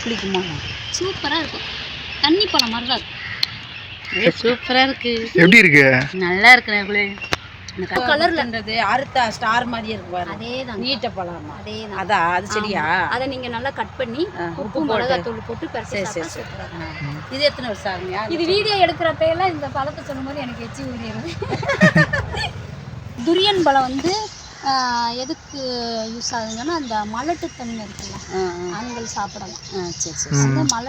பிடிக்குமா? சூப்பராக இருக்கும். தண்ணி பழம் மாதிரி தான் இருக்கும். சூப்பராக இருக்கு. எப்படி இருக்கு? நல்லா இருக்கு. இந்த கலர்லன்றது அறுத்த ஸ்டார் மாதிரியே இருக்கு பாரு. அதே தான் நீட்ட பழம். அதே தான். அதான் அது சரியா? அதை நீங்கள் நல்லா கட் பண்ணி உப்பு மிளகாத்தூள் போட்டு சரி பெருசு. சரி. இது எத்தனை வருஷம் ஆகுங்க? இது வீடியோ எடுக்கிறப்பெல்லாம் இந்த பழத்தை சொல்லும்போது எனக்கு எச்சி ஊறிடுது. துரியன் பழம் வந்து எதுக்கு யூஸ் ஆகுதுன்னா அந்த மலட்டுத்தன்மை இருக்குல்ல, ஆண்கள் சாப்பிடலாம். சரி சரி.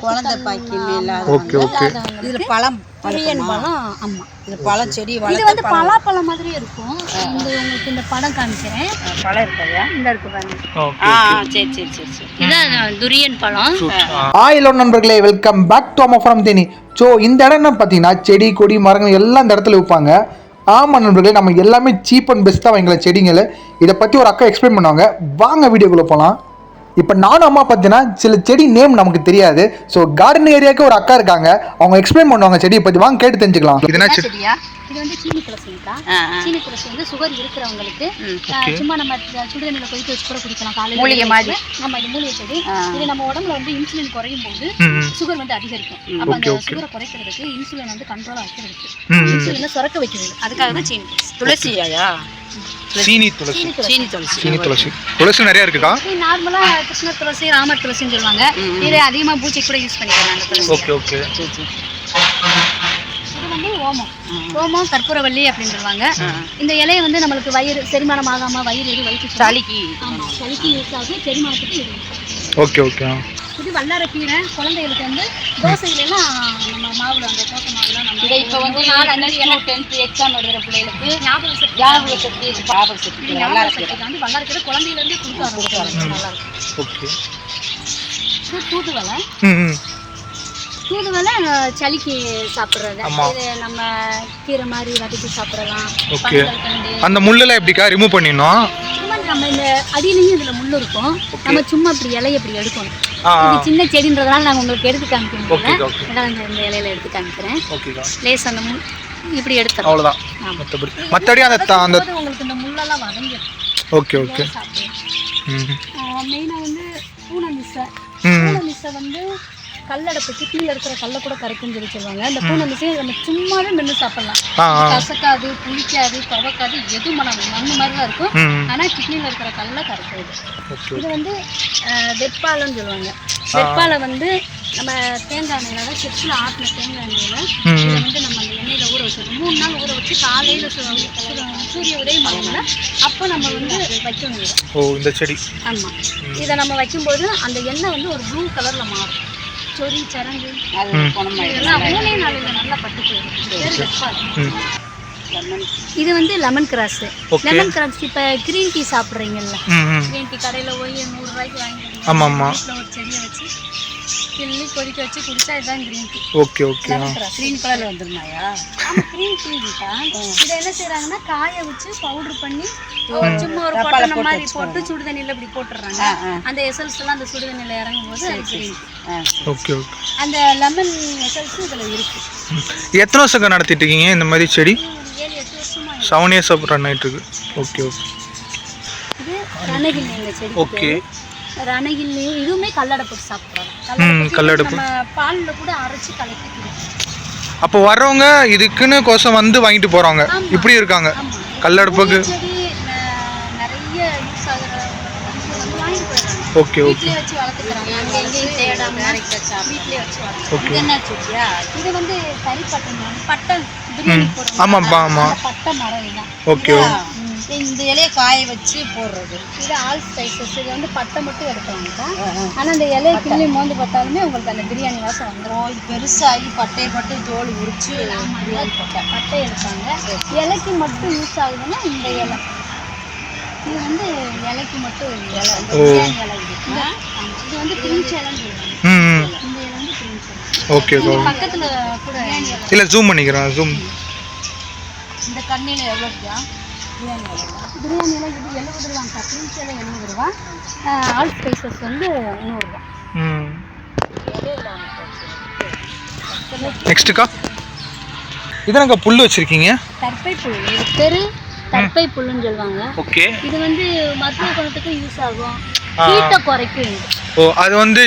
குழந்தை பாக்கியம் இல்லாதவங்க இதில் பழம் துரியன் பழம். ஆமாம், இது பழம் செடி இது வந்து பலாப்பழம் மாதிரி இருக்கும். இந்த உங்களுக்கு இந்த படம் காமிக்கிறேன். பழம் இருக்கையா? இந்த இருக்கு பாருங்க. சரி சரி சரி சரி. இதான் துரியன் பழம். ஹலோ நண்பர்களே, வெல்கம் பேக் டு அம்மா ஃபார்ம் தேனி. ஸோ இந்த இடம் என்ன பார்த்தீங்கன்னா செடி கொடி மரங்கள் எல்லாம் இந்த இடத்துல வைப்பாங்க. ஆமாம் நண்பர்களே, நம்ம எல்லாமே சீப் அண்ட் பெஸ்ட்டாக வாங்கிக்கலாம் செடிங்களை. இதை பற்றி ஒரு அக்கா எக்ஸ்பிளைன் பண்ணுவாங்க. வாங்க வீடியோக்குள்ளே போகலாம். இப்போ நானும் அம்மா பார்த்தீங்கன்னா சில செடி நேம் நமக்கு தெரியாது. ஸோ கார்டன் ஏரியாவுக்கு ஒரு அக்கா இருக்காங்க, அவங்க எக்ஸ்பிளைன் பண்ணுவாங்க செடியை பற்றி. வாங்க கேட்டு தெரிஞ்சுக்கலாம். இது செடியா? இது வந்து சீனி துளசிங்கக்கா. சீனி துளசி வந்து சுகர் இருக்கிறவங்களுக்கு சும்மா நம்ம சுடுதண்ணியில் கொதிக்க வச்சு கூட குடிக்கலாம் காலையில். மூலிகை மாதிரி. ஆமாம், இது மூலிகை செடி. இது நம்ம உடம்புல வந்து இன்சுலின் குறையும் போது சுகர் வந்து அதிகரிக்கும். அப்போ அந்த சுகரை குறைக்கிறதுக்கு இன்சுலின் வந்து கண்ட்ரோலாக வைக்கிறதுக்கு இன்சுலினை சுரக்க வைக்கிறது. அதுக்காக தான் சீனி துளசியா? சீனி துளசி. சீனி துளசி. சீனி துளசி. துளசி நிறைய இருக்குதா? நார்மலா கிருஷ்ண துளசி, ராமர் துளசின்னு சொல்லுவாங்க. இது அதிகமா பூஜை கூட யூஸ் பண்ணிக்கிறாங்க. Okay okay. இது வந்து ஓமம். ஓமம் கற்பூரவள்ளி அப்படின்னு சொல்லுவாங்க. இந்த இலையை வந்து நம்மளுக்கு வயிறு செரிமானம் ஆகாம வயிறு சளிக்கு. ஆமா, சளிக்கு யூஸ் ஆகும். செரிமானத்துக்கு இது. Okay okay. இது வல்லாரக்கீரை. குழந்தைகளுக்கு வந்து தோசையிலாம் நம்ம மாவுல அந்த தோசை மாவுலாம் நம்ம இதை இப்போ வந்து 10th எக்ஸாம் எழுதுற பிள்ளைகளுக்கு ஞாபக சக்தி வந்து வல்லாரக்கீரை குழந்தையில இருந்தே கொடுக்க நல்லா இருக்கும். ஓகே. இது தூதுவளை. தூதுவளை சளிக்கு சாப்பிட்றது. இது நம்ம கீரை மாதிரி வதக்கி சாப்பிடலாம். ஓகே. அந்த முள்ளெல்லாம் எப்படிக்கா ரிமூவ் பண்ணிடணும்? நம்ம இந்த அடியிலையும் இதுல முள்ளு இருக்கும். நம்ம சும்மா இப்படி இலையை இப்படி எடுக்கணும். இது சின்ன செடின்றதுனால நாங்கள் உங்களுக்கு எடுத்து காமிக்கிறேன். இந்த இலையில எடுத்து காமிக்கிறேன். லேஸ் அந்த முள் இப்படி எடுத்துறோம். அவ்வளோதான். மற்றபடி அந்த உங்களுக்கு இந்த முள்ளெல்லாம் வதங்கிடும். Okay okay. மெயினாக வந்து பூனை வந்து கல்லடப்புக்கு கீழே இருக்கிற கல்லை கூட கரைக்குன்னு சொல்லி சொல்லுவாங்க. அந்த பூனை மிசையை நம்ம சும்மாவே மென்று சாப்பிடலாம். கசக்காது, புளிக்காது, துவக்காது, எதுவும் பண்ணாது. மண்ணு மாதிரி தான் இருக்கும். ஆனால் கிட்னியில் இருக்கிற கல்லை கரைக்கிறது. இது வந்து வெப்பாலைன்னு சொல்லுவாங்க. வெப்பாலை வந்து நம்ம தேங்காய் எண்ணெயில் தான் செப்பில் ஆட்டின தேங்காய் எண்ணெயில் இதை வந்து நம்ம அந்த எண்ணெயில் ஊற வச்சிருக்கோம். 3 நாள் ஊற வச்சு காலையில் சூரிய உதயம் ஆகும்ல அப்போ நம்ம வந்து வைக்கணும். இந்த செடி. ஆமாம், இதை நம்ம வைக்கும்போது அந்த எண்ணெய் வந்து ஒரு ப்ளூ கலரில் மாறும். சொறி சரங்கு இதெல்லாம் 3 நாளில் நல்லா பட்டு போயிடும். இது வந்து லெமன் கிராஸ். லெமன் கிராஸ் இப்போ கிரீன் டீ சாப்பிட்றீங்கல்ல, கிரீன் டீ கடையில் போய் 100 ரூபாய்க்கு வாங்கிடுங்க. வீட்டில் ஒரு செடியை வச்சு கிள்ளி கொதிக்க வச்சு குடிச்சா இதுதான் green tea. Okay okay. Green கலரில் வந்துருந்தாயா? ஆமாம், கிரீன் டீ தான். இதை என்ன செய்கிறாங்கன்னா காய வச்சு பவுடர் பண்ணி சும்மா ஒரு பொட்டணம் மாதிரி போட்டு சுடுதண்ணியில் இப்படி போட்டுடுறாங்க. அந்த எசல்ஸ் எல்லாம் அந்த சுடுதண்ணியில் இறங்கும் போது அது கிரீன் டீ. Okay okay. அந்த லெமன் எசல்ஸ் இதில் இருக்கு. எத்தனை வருஷம் நடத்திட்டு இருக்கீங்க இந்த மாதிரி செடி? 7-8 வருஷமா. 7 years ரன் ஆகிட்டு இருக்கு. Okay okay. இது ரணகில் எங்கள் செடி. ஓகே. ரணகில் இதுவுமே கல்லடை போட்டு சாப்பிட்றாங்க. கல்லடப்பு நம்ம பாலில் கூட அரைச்சி கலக்கி குடிப்போம். அப்போ வர்றவங்க இதுக்குன்னு கோசம் வந்து வாங்கிட்டு போகிறாங்க. இப்படி இருக்காங்க கல்லடப்புக்கு. செடி நிறைய யூஸ் ஆகிற வாங்கிட்டு போயிடுறாங்க. Okay okay. வீட்டிலே வச்சு வளர்த்துக்கிறாங்க. அங்கே எங்கேயும் தேடாமல் வீட்டிலே வச்சு வளர்த்துக்கிறாங்க. இது என்ன செடியா? இது வந்து கறிப்பட்டம் பட்டை பிரியாணி போடுறோம். ஆமாப்பா ஆமாம். பட்டை மரம் இதுதான். ஓகே. இந்த இலையை காய வச்சு போடுறது. இது ஆல் ஸ்பைசஸ். இது வந்து பட்டை மட்டும் எடுப்பாங்க. ஆனால் இந்த இலையை கிள்ளி மோந்து பார்த்தாலுமே உங்களுக்கு அந்த பிரியாணி வாசம் வந்துடும். இது பெருசாகி பட்டையை மட்டும் தோல் உரிச்சு பிரியாணி பட்டை எடுப்பாங்க. இலைக்கு மட்டும் யூஸ் ஆகுதுன்னா இந்த இலை. இது வந்து இலைக்கு மட்டும் இலை. பிரியாணி இலை இது. இது வந்து பிரிஞ்ச் இலைன்னு சொல்லுவாங்க. இந்த இலை வந்து பிரிஞ்ச் இலை. ஓகே. பக்கத்தில் கூட இல்லை ஜூம் பண்ணிக்கிறேன். ஜூம். இந்த கண்ணியில் எவ்வளோயா? பிரியாணி எல்லாம் இது 70 ரூபாங்க. பிரிஞ்ச் எல்லாம் 70 ரூபா. ஆல் ஸ்பைசஸ் வந்து 100 ரூபா. நெக்ஸ்ட்டுக்கா இதனாங்க புல் வச்சிருக்கீங்க? தர்பை புல். இது தர்பை புல்லுன்னு சொல்லுவாங்க. ஓகே. இது வந்து மருத்துவ குணத்துக்கு யூஸ் ஆகும். ஹீட்டை குறைக்கும். ஓ அது வந்து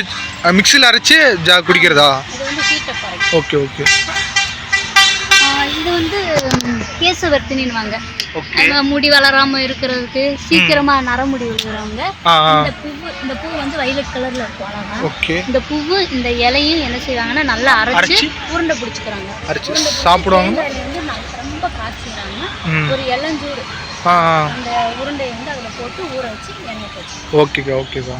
மிக்ஸியில் அரைச்சி குடிக்கிறதா? இது வந்து ஹீட்டை குறைக்கும். Okay okay. இது வந்து கேசவர்த்தினின்னு வாங்க. முடி வளராம இருக்கிறதுக்கு, சீக்கிரமா நரமுடி விழுகிறவங்க இந்த பூ வந்து வயலட் கலர்ல இருக்கும் அழகா. இந்த பூவு இந்த இலையும் என்ன செய்வாங்கன்னா நல்லா அரைச்சு உருண்டை பிடிச்சிக்கிறாங்க. சாப்பிடுவாங்க. வந்து ரொம்ப காய்ச்சிக்கிறாங்க. ஒரு இளஞ்சூடு அந்த உருண்டையை வந்து அதுல போட்டு ஊற வச்சு எண்ணெய் வச்சு. ஓகேக்கா ஓகேக்கா.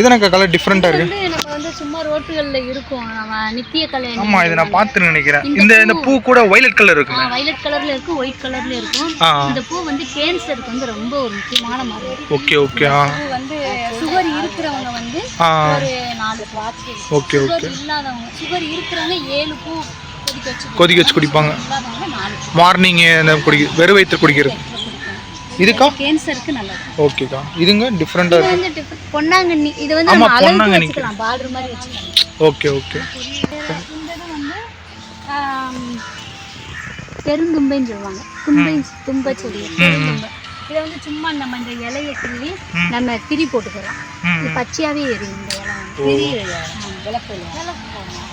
இதனக்கா கலர் டிஃபரெண்டா இருக்கு. நம்ம வந்து சும்மா ரோட்டுகள்ல இருக்கும் நம்ம நித்திய கலை. ஆமா இத நான் பார்த்து நினைக்கிறேன். இந்த பூ கூட வயலட் கலர் இருக்கு. வயலட் கலர்ல இருக்கு, ஒயிட் கலர்ல இருக்கும். இந்த பூ வந்து கேன்சருக்கு வந்து ரொம்ப ஒரு முக்கியமான மருந்து. Okay okay. பூ வந்து சுகர் இருக்கிறவங்க வந்து ஒரு 4 வாட்சி. Okay okay. சுகர் இல்லாதவங்க, சுகர் இருக்கிறவங்க 7 பூ கொதிக்க வச்சு குடிப்பாங்க. மார்னிங் வெறும் வயித்துல குடிக்கிறது. இதுக்கா கேன்சருக்கு நல்லது. ஓகேக்கா. இதுங்க டிஃபரண்டா இருக்கு. இது வந்து பொன்னாங்கண்ணி. இது வந்து நம்ம அலங்கு வச்சுக்கலாம், பார்டர் மாதிரி வச்சுக்கலாம். Okay okay. இந்த வந்து பெருந்தும்பைன்னு சொல்லுவாங்க. தும்பை செடி பெருந்தும்பை. இதை வந்து சும்மா நம்ம இந்த இலையை கிள்ளி நம்ம திரி போட்டுக்கலாம். இது பச்சையாவே எரியும் இந்த இலை. விளக்கு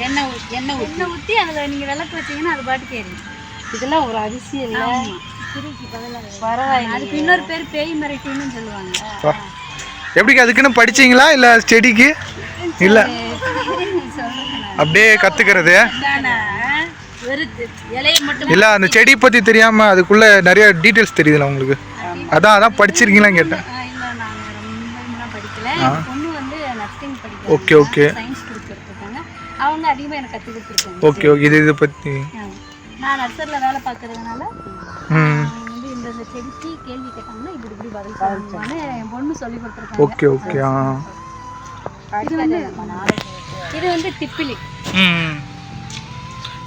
எண்ணெய் ஊற்றி அதில் நீங்கள் விளக்கு வச்சீங்கன்னா அது பாட்டுக்கு எரியும். இதெல்லாம் ஒரு அதிசயம் இல்லை. பரவாயில்ல. அதுக்கு இன்னொரு பேர் பேய் மிரட்டின்னு சொல்லுவாங்க. எப்படிக்கு அதுக்குன்னு படிச்சீங்களா இல்ல செடிக்கு? இல்ல அப்படியே கத்துக்கிறது இல்ல. அந்த செடி பத்தி தெரியாம அதுக்குள்ள நிறைய டீடைல்ஸ் தெரியுதுல உங்களுக்கு, அதான் படிச்சிருக்கீங்களான்னு கேட்டேன். Okay okay. அவங்க அதிகமா எனக்கு கத்து கொடுத்துருக்காங்க. Okay okay. இது பத்தி நான் நர்சரியில வேலை பார்க்கறதுனால வந்து இந்த செடிக்கு கேள்வி கேட்டாங்கன்னா இப்படி பதில் சொல்லுவான்னு என் பொண்ணு சொல்லி கொடுத்துருக்காங்க. Okay okay. இது வந்து திப்பிலி.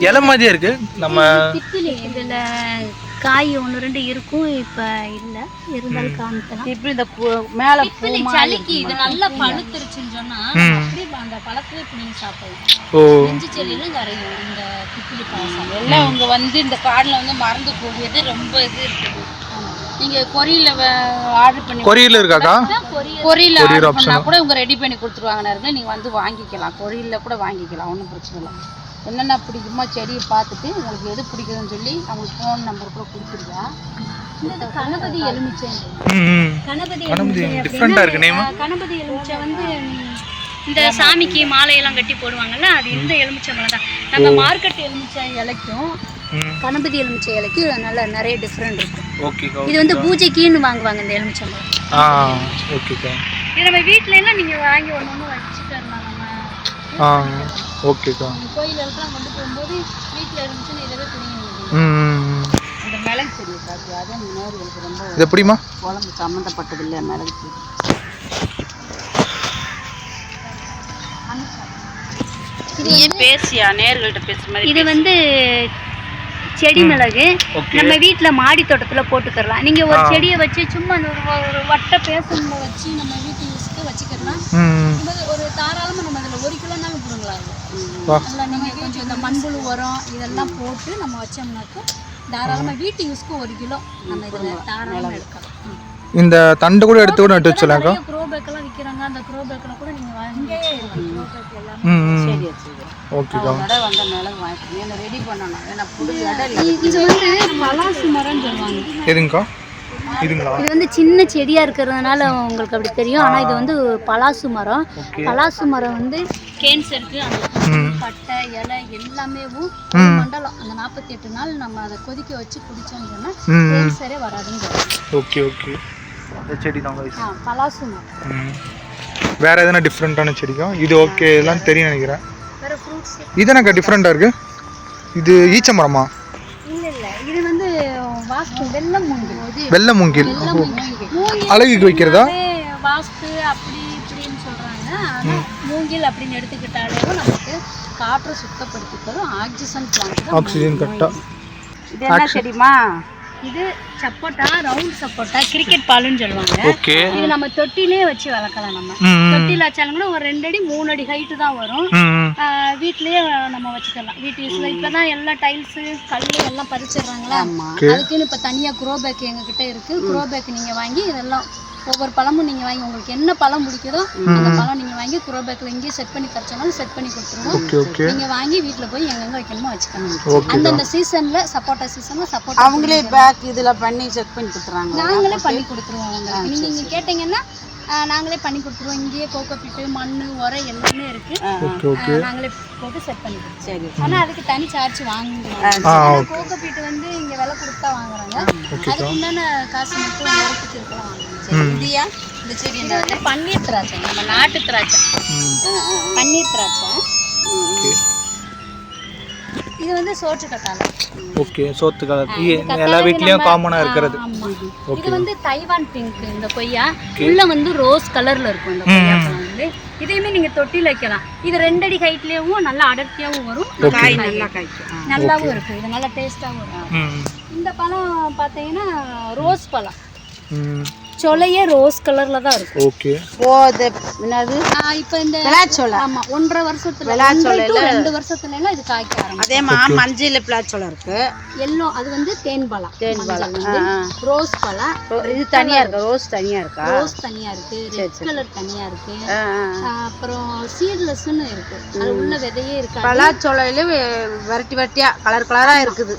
இலை மாதிரியே இருக்கு. நம்ம திப்பிலி இதுல காய் 1-2 இருக்கும், இப்ப இல்ல, இருந்தாலும் காமிக்கலாம். இப்படி இந்த மேல திப்பிலி சளிக்கு இது நல்லா பழுத்துருச்சுன்னு சொன்னா அப்படியே அந்த பழத்திலே பிடிங்கி சாப்பிடலாம். நெஞ்சு செல்லிலும் கரையும் இந்த திப்பிலி பாசம். எல்லாம் உங்க வந்து இந்த கார்டுல வந்து மறந்து போகுது ரொம்ப இது இருக்குது. நீங்க கொரியல ஆர்டர் பண்ணி கொரியல இருக்காக்கா? கொரியல ஆர்டர் பண்ணா கூட உங்க ரெடி பண்ணி கொடுத்துருவாங்கன்னு நீங்க வந்து வாங்கிக்கலாம். கொரியல கூட வாங்கிக்கலாம், ஒன்றும் பிரச்சனை இல்லை. என்னென்ன பிடிக்குமோ செடியை பார்த்துட்டு உங்களுக்கு எது பிடிக்குதுன்னு சொல்லி அவங்களுக்கு ஃபோன் நம்பர் கூட கொடுத்துருக்கா. இந்த கணபதி எலுமிச்சை. கணபதி டிஃபரெண்டா இருக்கு நேம். கணபதி எலுமிச்சை வந்து இந்த சாமிக்கு மாலையெல்லாம் கட்டி போடுவாங்கல்ல, அது இந்த எலுமிச்சை மலை தான். நம்ம மார்க்கெட் எலுமிச்சை இலைக்கும் கணபதி எலுமிச்சை இலைக்கும் நல்ல நிறைய டிஃப்ரெண்ட் இருக்கு. இது வந்து பூஜைக்குன்னு வாங்குவாங்க இந்த எலுமிச்சை மலை. இது நம்ம வீட்டுல எல்லாம் நீங்க வாங்கி ஒண்ணு வச்சுக்கலாம். ஓகேக்கா. கோயிலுக்குலாம் கொண்டு போகும்போது வீட்டில் இருந்துச்சுன்னு இதவே பிடிங்க. இந்த மிளகு செடி பார்த்து அதுவும் நேர்களுக்கு ரொம்ப இது எப்படிமா குழம்பு சம்மந்தப்பட்டது இல்லை. மிளகு செடி பேசியா நேர்கள்ட்ட பேசுற மாதிரி. இது வந்து செடி மிளகு. நம்ம வீட்டில் மாடி தோட்டத்தில் போட்டுக்கலாம். நீங்கள் ஒரு செடியை வச்சு சும்மா ஒரு வட்ட பேசன்ல வச்சு நம்ம வீட்டு யூஸ்க்கு வச்சுக்கலாம். ஒரு தாராளமாக நம்ம அதில் 1 கிலோனாலும் போடுங்களாம். நல்லா நீங்கள் கொஞ்சம் இந்த மண்புழு உரம் இதெல்லாம் போட்டு நம்ம வச்சோம்னாக்க தாராளமாக வீட்டு யூஸ்க்கு 1 கிலோ நம்ம இதில் தாராளமாக எடுக்கலாம். இந்த தண்டு கூட எடுத்து கூட நட்டு வச்சலாம்க்கா. க்ரோ பேக்கெல்லாம் விற்கிறாங்க, அந்த க்ரோ பேக்கெல்லாம் கூட நீங்கள் வாங்கி க்ரோ பேக் எல்லாமே சரி வச்சுருக்கேன். ஓகேக்கா. வந்த மிளகு வாங்கிக்கணும், ரெடி பண்ணணும். ஏன்னா புது இடம். இது வந்து பலாசு மரம்னு சொல்லுவாங்க. எதுங்கக்கா? இதுங்களா? இது வந்து சின்ன செடியா இருக்கிறதுனால உங்களுக்கு அப்படி தெரியும். ஆனா இது வந்து பலாசு மரம். பலாசு மரம் வந்து கேன்சருக்கு அந்த பட்டை இலை எல்லாமே மண்டலம் அந்த 48 நாள் நம்ம அதை கொதிக்க வச்சு குடிச்சோம்னு சொன்னா கேன்சரே வராதுன்னு. Okay okay. இந்த செடி தான் பலாசு மரம். வேற எதனா டிஃபரெண்டான செடிக்கா? இது ஓகே எல்லாம் தெரியும் நினைக்கிறேன். வேற ஃப்ரூட்ஸ் இதனக்கா டிஃபரெண்டா இருக்கு. இது ஈச்ச மரமா? இல்ல இது வந்து வாஸ்து வெள்ளை மூங்கில். வெள்ளை மூங்கில் அழகுக்கு வைக்கிறதா? வாஸ்து அப்படி இப்படின்னு சொல்றாங்க. ஆனா மூங்கில் அப்படின்னு எடுத்துக்கிட்டாலே நமக்கு காற்றை சுத்தப்படுத்தி தரும். Oxygen plant. ஆக்சிஜன் கட்டா. இது என்ன செடிமா? இது சப்போட்டா, ரவுண்ட் சப்போட்டா, கிரிக்கெட் பாலுன்னு சொல்லுவாங்க. இது நம்ம தொட்டிலே வச்சு வளர்க்கலாம். நம்ம தொட்டில வச்சாலும் கூட ஒரு 2 அடி 3 அடி ஹைட்டு தான் வரும். வீட்லயே நம்ம வச்சுக்கலாம். வீட்டு யூஸ்ல இப்பதான் எல்லாம் டைல்ஸ் கல் எல்லாம் பறிச்சிடுறாங்களா, அதுக்குன்னு இப்ப தனியா க்ரோ பேக் எங்க கிட்ட இருக்கு. க்ரோ பேக் நீங்க வாங்கி இதெல்லாம் ஒவ்வொரு பழமும் நீங்கள் வாங்கி உங்களுக்கு என்ன பழம் பிடிக்குதோ அந்த பழம் நீங்கள் வாங்கி குரோ பேக்கில் இங்கேயே செட் பண்ணி தரச்சோம்னாலும் செட் பண்ணி கொடுத்துருவோம். நீங்கள் வாங்கி வீட்டில் போய் எங்கெங்கே வைக்கணுமோ வச்சுக்கணும். அந்தந்த சீசனில் சப்போட்டா சீசனில் சப்போட்டா அவங்களே பேக் இதில் பண்ணி செட் பண்ணி கொடுத்துறாங்க. நாங்களே பண்ணி கொடுத்துருவோம் உங்களுக்கு. நீங்கள் கேட்டிங்கன்னா நாங்களே பண்ணி கொடுத்துருவோம். இங்கேயே கோகோ பிட்டு மண் உரை எல்லாமே இருக்குது. நாங்களே போட்டு செட் பண்ணி கொடுத்துருவோம். சரி. ஆனால் அதுக்கு தனி சார்ஜ் வாங்குவோம். கோகோ பிட்டு வந்து இங்கே விலை கொடுத்தா வாங்குறாங்க. அதுக்கு உண்டான காசு மட்டும் உரத்துக்கு இருக்கலாம் வாங்குவோம். இந்தியா இந்த செடி வந்து பன்னீர் திராட்சை, நம்ம நாட்டு திராட்சை, பன்னீர் திராட்சை. இது வந்து சோற்று கத்தாழை. ஓகே, சோத்து கலர் எல்லா வீட்லயும் காமனா இருக்குது. இது வந்து தைவான் பிங்க். இந்த கொய்யா உள்ள வந்து ரோஸ் கலர்ல இருக்கும். இந்த கொய்யா பழம் வந்து இதையுமே நீங்க தொட்டில வைக்கலாம். இது 2 அடி ஹைட்லயும் நல்லா அடர்த்தியாவும் வரும், காய் நல்லா காய்க்கும், நல்லாவும் இருக்கும். இது நல்லா டேஸ்டாவும் இருக்கும். இந்த பழம் பாத்தீங்கன்னா ரோஸ் பழம், சொலையே ரோஸ் கலர்ல தான் இருக்கும். ஓகே. ஓ அது என்னது இப்போ இந்த பிளாச்சோலை. ஆமா 1.5 வருஷத்துல 2 வருஷத்துல எல்லாம் இது காய்க்க ஆரம்பிக்கும். அதே மஞ்சள் பிளாச்சோலை இருக்கு. எல்லோ அது வந்து தேன் பழம். தேன் பழம் ரோஸ் பழம். இது தனியா இருக்கு. ரோஸ் தனியா இருக்கா? ரோஸ் தனியா இருக்கு, ரெட் கலர் தனியா இருக்கு. அப்புறம் சீட்லெஸ்னு இருக்கு. அது உள்ள விதையே இருக்கு. பலாச்சோலையில வெரைட்டி வெரைட்டியா கலர் கலரா இருக்குது.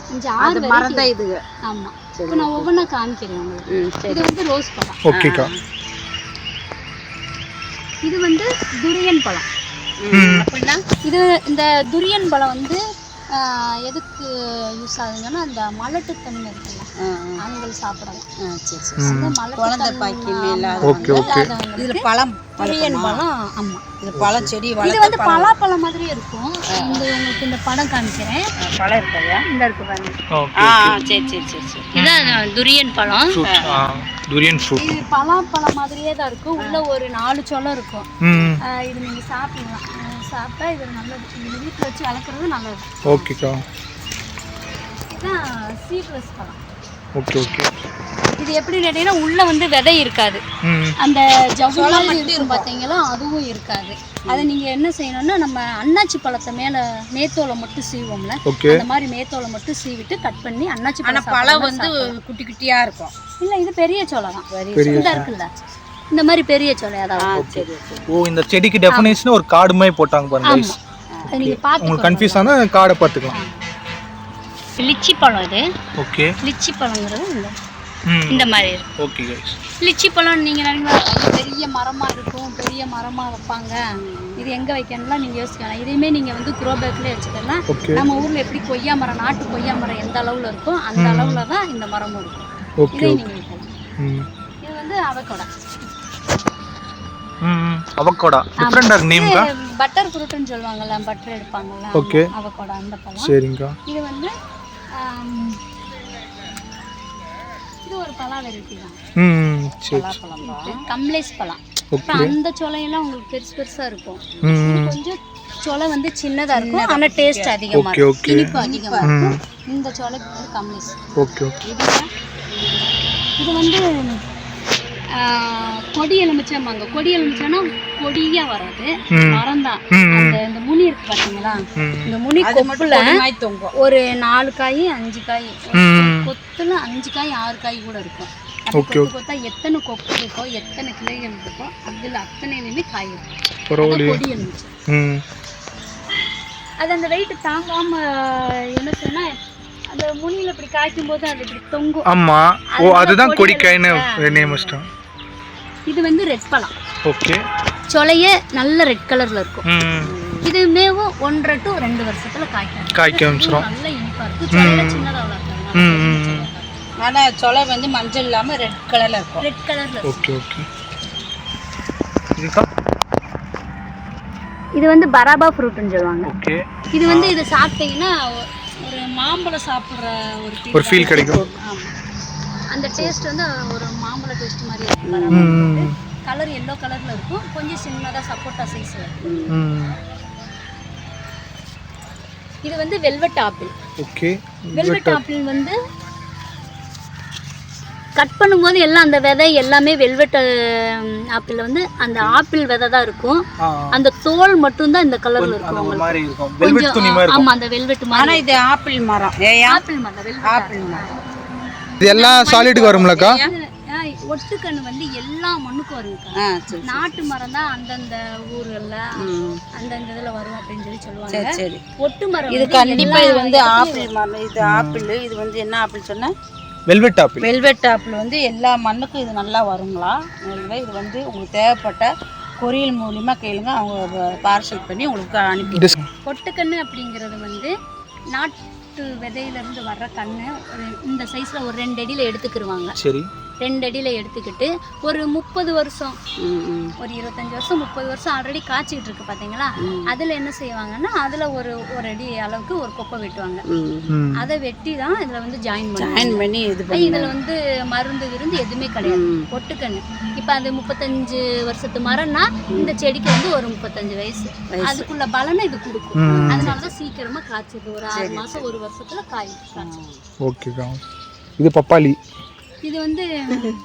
அது மரம் தான் இது. ஆமா. இப்போ நான் ஒவ்வொன்றா காமிக்கிறேன் உங்களுக்கு. இது வந்து ரோஸ் பழம். ஓகேக்கா. இது வந்து துரியன் பழம். அப்படின்னா இது இந்த துரியன் பழம் வந்து எதுக்கு யூஸ் ஆகுதுன்னா அந்த மலட்டுத்தன்மை இருக்குல்ல, ஆண்கள் சாப்பிடலாம். குழந்தை பாக்கியமே இல்லாத. இது பழம் துரியன் பழம். ஆமா, இது பழம் செடி. இது வந்து பலாப்பழம் மாதிரி இருக்கும். இந்த உங்களுக்கு இந்த படம் காமிக்கிறேன். பழம் இருக்கையா? இந்த இருக்கு பாருங்க. சரி சரி சரி சரி. இதான் துரியன் பழம். துரியன் ஃப்ரூட். இது பலாப்பழம் மாதிரியே தான் இருக்கும். உள்ள ஒரு 4 சொலை இருக்கும். இது நீங்க சாப்பிடலாம். சாப்பிட்டா இது நல்லது. இது வீட்டில் வச்சு வளர்க்குறது நல்லது. ஓகேக்கா. இதுதான் சீட்லெஸ் பழம். Okay okay. இது எப்படி கேட்டீங்கன்னா உள்ள வந்து விதை இருக்காது. அந்த ஜவ்வுலாம் இருக்கும் பார்த்தீங்களா, அதுவும் இருக்காது. அதை நீங்க என்ன செய்யணும்னா நம்ம அன்னாச்சி பழத்தை மேல மேத்தோலை மட்டும் சீவோம்ல, அந்த மாதிரி மேத்தோலை மட்டும் சீவிட்டு கட் பண்ணி அன்னாச்சி பழம் வந்து குட்டி குட்டியா இருக்கும். இல்ல இது பெரிய சோளை தான். பெரிய இருக்குல்ல, இந்த மாதிரி பெரிய சோலையா தான். ஓ, இந்த செடிக்கு டெஃபினேஷன் ஒரு கார்டு மாதிரி போட்டாங்க பாருங்க गाइस. நீங்க பாத்து உங்களுக்கு கன்ஃபியூஸ் ஆனா கார்டை பார்த்துக்கலாம். லிச்சி பழம் இது. ஓகே. லிச்சி பழம்ங்கிறது இந்த மாதிரி இருக்கு. Okay guys. லிச்சி பழம் நீங்க நினைக்கிறீங்க பெரிய மரமா இருக்கும், பெரிய மரமா வைப்பாங்க, இது எங்க வைக்கணும்லாம் நீங்க யோசிக்கலாம். இதையுமே நீங்க வந்து குரோ பேக்ல வச்சுக்கலாம். நம்ம ஊர்ல எப்படி கொய்யா மரம், நாட்டு கொய்யா மரம் எந்த அளவுல இருக்கும் அந்த அளவுல தான் இந்த மரமும் இருக்கும். இதை நீங்க வைக்கலாம். இது வந்து அவகோடா. அவகோடா டிஃபரண்டா நேம்கா. பட்டர் ஃப்ரூட்னு சொல்வாங்கல, பட்டர் எடுப்பாங்கல. ஓகே. அவகோடா அந்த பழம். சரிங்க. இது வந்து இது ஒரு பழ வெரைட்டி தான். சரி. கம்லேஸ் பழம். அந்த சொலையெல்லாம் உங்களுக்கு பெருசு பெருசா இருக்கும். கொஞ்சம் சொலை வந்து சின்னதா இருக்கும், ஆனா டேஸ்ட் அதிகமா இருக்கும், இனிப்பு அதிகமா இருக்கும். இந்த சொலை கம்லேஸ். Okay okay. இது வந்து கொடி எலுமிச்சம்பாங்க. கொடி எலுமிச்சம்னா கொடியா வராது, மரம் தான். அந்த இந்த முனி இருக்கு பாத்தீங்களா, இந்த முனி கொப்புல ஒரு 4 காய் 5 காய், கொத்துல 5 காய் 6 காய் கூட இருக்கும். கொத்து கொத்தா எத்தனை கொப்பு இருக்கோ, எத்தனை கிளைகள் இருக்கோ, அதுல அத்தனையிலுமே காய் இருக்கும். கொடி எலுமிச்சம். அது அந்த வெயிட் தாங்காம என்ன சொன்னா அந்த முனியில இப்படி காய்க்கும் போது அது இப்படி தொங்கும். ஆமா. ஓ, அதுதான் கொடிக்காய்னு நேம் வச்சிட்டோம். இது வந்து ரெட் பழம். ஓகே. சொலையே நல்ல ரெட் கலர்ல இருக்கும். இதுமேவும் 1.5 to 2 வருஷத்துல காய்க்க ஆரம்பிச்சிரும். நல்ல இனிப்பா இருக்கு. சொலையில சின்னதா வளர்த்தாங்க. ஆனா சொலை வந்து மஞ்சள் இல்லாம ரெட் கலர்ல இருக்கும். ரெட் கலர்ல. Okay okay. இதுதான். இது வந்து பராபா ஃப்ரூட்னு சொல்லுவாங்க. ஓகே. இது வந்து இத சாப்பிட்டீங்கன்னா ஒரு மாம்பழம் சாப்பிடுற ஒரு ஃபீல் கிடைக்கும். ஆமா. அந்த டேஸ்ட் வந்து ஒரு மாம்பழ டேஸ்ட் மாதிரி இருக்கும். கலர் yellow கலர்ல இருக்கும், கொஞ்சம் சின்னதா சப்போட்டா சைஸ்ல இருக்கும். இது வந்து velvet apple. Okay. Velvet apple வந்து கட் பண்ணும்போது எல்லாம் அந்த விதை எல்லாமே வெல்வெட் ஆப்பிள் வந்து அந்த ஆப்பிள் விதை தான் இருக்கும். அந்த தோல் மட்டும் தான் இந்த கலர்ல இருக்கும். அந்த மாதிரி இருக்கும். வெல்வெட் துணி மாதிரி இருக்கும். ஆமா, அந்த வெல்வெட் மாதிரி. ஆனா இது ஆப்பிள் மரம். ஆப்பிள் மரம், வெல்வெட் ஆப்பிள் மரம். இது எல்லாம் சாலிடுக்கு வரும்லக்கா? ஒட்டுக்கண்ணு வந்து எல்லா மண்ணுக்கும் வருங்க. சரி. நாட்டு மரம் தான் அந்தந்த ஊர்கள்ல அந்தந்த இதுல வரும் அப்படின்னு சொல்லி சொல்லுவாங்க. சரி. ஒட்டு மரம் இது கண்டிப்பா இது வந்து ஆப்பிள் மரம். இது ஆப்பிள். இது வந்து என்ன ஆப்பிள் சொன்னா? Velvet apple. வெல்வெட் ஆப்பிள் வந்து எல்லா மண்ணுக்கும் இது நல்லா வருங்களா. இது வந்து உங்களுக்கு தேவைப்பட்ட கொரியல் மூலியமா கேளுங்க, அவங்க பார்சல் பண்ணி உங்களுக்கு அனுப்பி. ஒட்டுக்கண்ணு அப்படிங்கிறது வந்து நாட்டு விதையிலேருந்து வர்ற கண்ணு இந்த சைஸில் ஒரு 2 அடியில் எடுத்துக்கிடுவாங்க. சரி. 2 அடியில் எடுத்துக்கிட்டு ஒரு 30 வருஷம் ஒரு 25 வருஷம் 30 வருஷம் ஆல்ரெடி காய்ச்சிக்கிட்டு இருக்கு பார்த்தீங்களா. அதில் என்ன செய்வாங்கன்னா அதில் ஒரு அடி அளவுக்கு ஒரு கொப்பை வெட்டுவாங்க. அதை வெட்டி தான் இதில் வந்து ஜாயின் பண்ணி இதில் வந்து மருந்து விருந்து எதுவுமே கிடையாது. ஒட்டுக்கண்ணு இப்போ அது 35 வருஷத்து மரம்னா இந்த செடிக்கு வந்து ஒரு 35 வயசு அதுக்குள்ள பலனை இது கொடுக்கும். அதனால தான் சீக்கிரமாக காய்ச்சிது. ஒரு 6 மாதம் 1 வருஷத்துல காய். ஓகேக்கா. இது பப்பாளி. இது வந்து